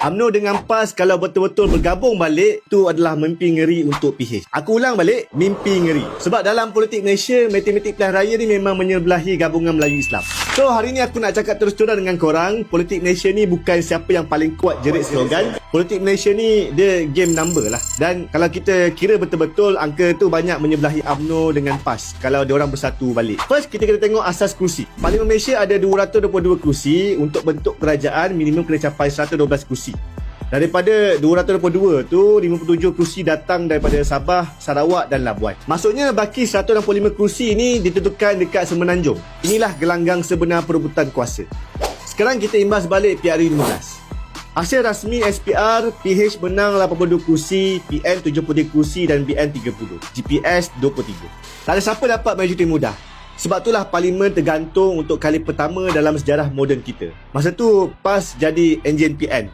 UMNO dengan PAS kalau betul-betul bergabung balik, itu adalah mimpi ngeri untuk PH. Aku ulang balik, mimpi ngeri. Sebab dalam politik Malaysia, matematik pilihan raya ni memang menyebelahi gabungan Melayu Islam. So hari ni aku nak cakap terus terang dengan korang, politik Malaysia ni bukan siapa yang paling kuat jerit slogan. Politik Malaysia ni dia game number lah. Dan kalau kita kira betul-betul, angka tu banyak menyebelahi UMNO dengan PAS kalau diorang bersatu balik. First, kita kena tengok asas kerusi. Parlimen Malaysia ada 222 kerusi. Untuk bentuk kerajaan minimum kena capai 112 kerusi. Daripada 222 tu, 57 kerusi datang daripada Sabah, Sarawak dan Labuan. Maksudnya baki 165 kerusi ni ditentukan dekat Semenanjung. Inilah gelanggang sebenar perebutan kuasa. Sekarang kita imbas balik PRU 15. Hasil rasmi SPR, PH menang 82 kerusi, PN 73 kerusi dan BN 30, GPS 23. Tak ada siapa dapat majoriti mudah. Sebab itulah parlimen tergantung untuk kali pertama dalam sejarah moden kita. Masa tu PAS jadi enjin PN.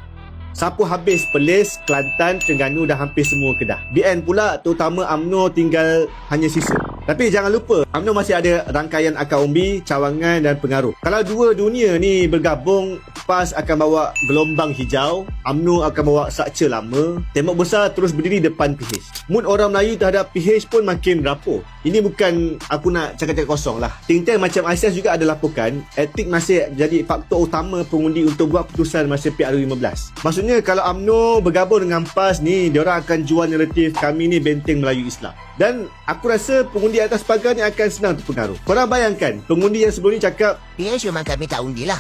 Sapu habis Perlis, Kelantan, Terengganu dan hampir semua Kedah. BN pula terutama UMNO tinggal hanya sisa. Tapi jangan lupa, UMNO masih ada rangkaian akar umbi, cawangan dan pengaruh. Kalau dua dunia ni bergabung, PAS akan bawa gelombang hijau, UMNO akan bawa sakca lama, tembok besar terus berdiri depan PH. Mood orang Melayu terhadap PH pun makin rapuh. Ini bukan aku nak cakap-cakap kosong lah. Think-tank macam ISIS juga ada laporkan, etik masih jadi faktor utama pengundi untuk buat keputusan masa PRU 15. Maksudnya kalau UMNO bergabung dengan PAS ni, diorang akan jual naratif kami ni benteng Melayu Islam. Dan aku rasa pengundi atas pagar ni akan senang terpengaruh. Korang bayangkan, pengundi yang sebelum ni cakap PH memang kami tak undi lah.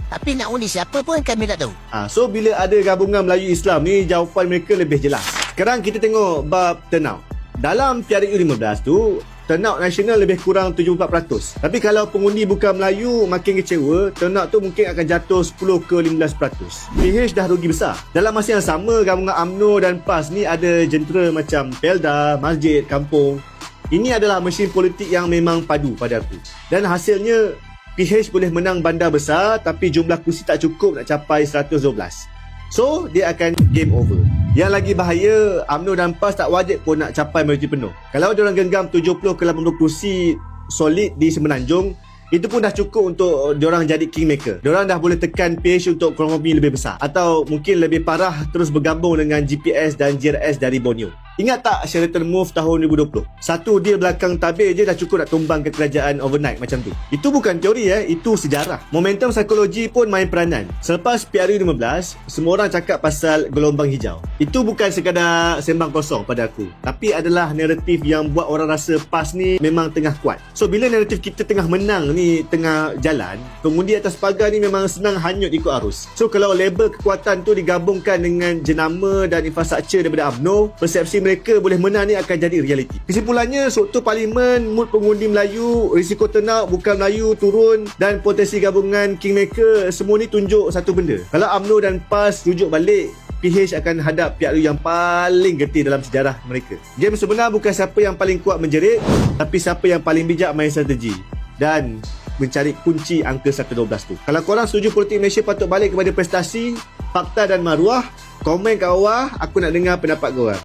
Tapi nak undi siapa pun kami tak tahu. So bila ada gabungan Melayu Islam ni, jawapan mereka lebih jelas. Sekarang kita tengok bab turnout. Dalam PRU 15 tu, turnout nasional lebih kurang 74%. Tapi kalau pengundi bukan Melayu, makin kecewa, turnout tu mungkin akan jatuh 10 ke 15%. PH dah rugi besar. Dalam masa yang sama, gabungan UMNO dan PAS ni ada jentera macam Pelda, Masjid, Kampung. Ini adalah mesin politik yang memang padu pada aku. Dan hasilnya, PH boleh menang bandar besar tapi jumlah kursi tak cukup nak capai 112. So, dia akan game over. Yang lagi bahaya, UMNO dan PAS tak wajib pun nak capai majoriti penuh. Kalau diorang genggam 70 ke 80 kursi solid di Semenanjung, itu pun dah cukup untuk diorang jadi kingmaker. Diorang dah boleh tekan PH untuk ekonomi lebih besar. Atau mungkin lebih parah, terus bergabung dengan GPS dan JRS dari Borneo. Ingat tak Sheraton Move tahun 2020? Satu deal belakang tabir je dah cukup nak tumbang ke kerajaan overnight macam tu. Itu bukan teori itu sejarah. Momentum psikologi pun main peranan. Selepas PRU 15, semua orang cakap pasal gelombang hijau. Itu bukan sekadar sembang kosong pada aku. Tapi adalah naratif yang buat orang rasa PAS ni memang tengah kuat. So bila naratif kita tengah menang ni, tengah jalan, pengundi atas pagar ni memang senang hanyut ikut arus. So kalau label kekuatan tu digabungkan dengan jenama dan infrastruktur daripada UMNO, persepsi mereka boleh menang ni akan jadi realiti. Kesimpulannya, struktur parlimen, mood pengundi Melayu, risiko turnout bukan Melayu turun dan potensi gabungan kingmaker, semua ni tunjuk satu benda. Kalau UMNO dan PAS rujuk balik, PH akan hadap PRU yang paling getih dalam sejarah mereka. Game sebenar bukan siapa yang paling kuat menjerit, tapi siapa yang paling bijak main strategi dan mencari kunci angka 112 tu. Kalau korang setuju politik Malaysia patut balik kepada prestasi, fakta dan maruah, komen kat bawah, aku nak dengar pendapat korang.